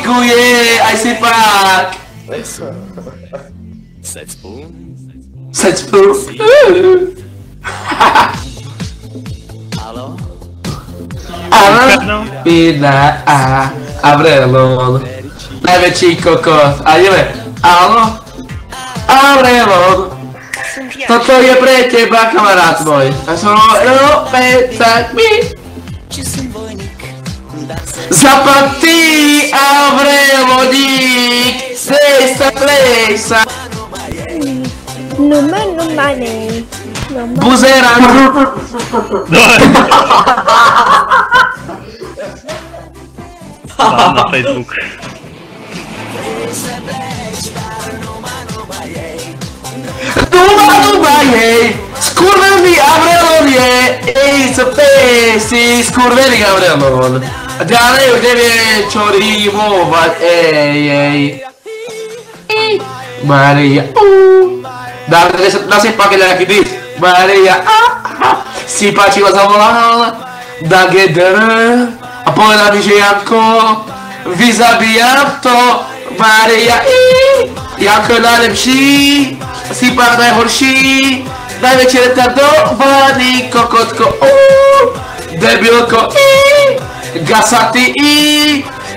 Děkuji, aj si pak. Set spoon. Set spoon. Halo? Áno, Pina a Avrelon. Najväčší kokos. A ideme. Áno. Avrelon. Toto je pre teba, kamarát môj. A som pecakmi. Zapatý Avreloník. Sejsa, plejsa. Numane. Buzera. Mám na Facebook. Duma jej, skurvený Avrelon je, co si skurvený Avrelon. A ďalej už nevie čo rímovať, Maria, dá si pak nejaký dis. Maria, si páčilo zavolal, da GDR a povedal mi, že Janko, vyzabijam to, Maria, Janko je najlepší, si pak najhorší, najväčší retardovaný kokotko, debilko, gasaty,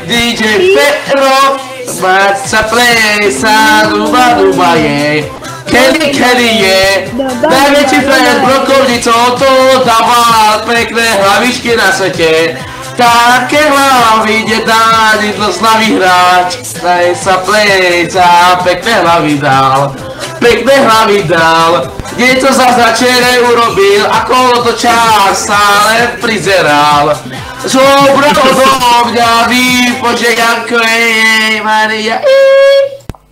DJ Ferro, Marca plesa, duba jej. Kelly je najväčší frajer brokovnicou, to dával pekné hlavičky na svete. Také hlavy nedá nikto zlavý hráč. Daj sa plejca, pekné hlavy dal. Pekné hlavy dal. Niečo zázračné urobil a kolo to čas stále prizeral. Zobral do mňa výpočet Janko, Maria,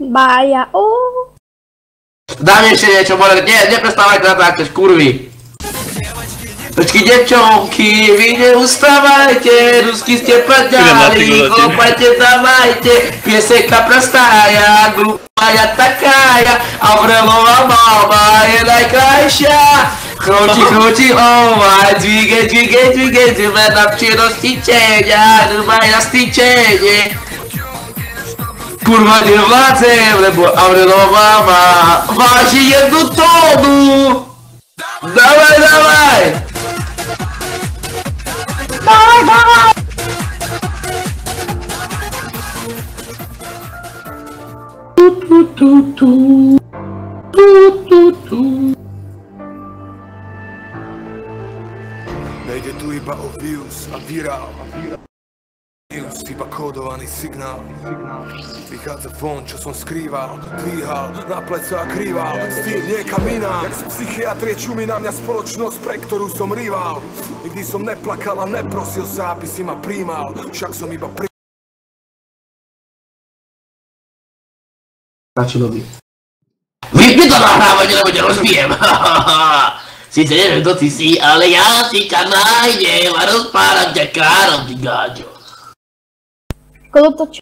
Baja, Dám ešte niečo, neprestávajte na takto, kurvy. Počkej, devčonky, vy neustávajte, rusky ste padali, chlopajte, dávajte, piesenka prostája, glúpaja takája, Avrelová mama je najkrajšia. Chodí, dvíge, zime na přirostičenia, drbaj na stýčenie. Kurva nevládzem, lebo Avrelová má váži jednu tónu. Dávaj! Nejde tu iba o views a virál. Iba kódovaný signál. Vychádza von, čo som skrýval, dvíhal, na pleco a krýval. Stýl niekam inám, jak z psychiatrie čumí na mňa spoločnosť, pre ktorú som rival. Nikdy som neplakal a neprosil sa, aby si ma príjmal, však som iba Vypni to nahrávanie, lebo ťa rozbijem. Sice neviem, kto ty si, ale ja si ťa nájdem a rozpáram ťa károm, ty gáďo. Kolo to čo?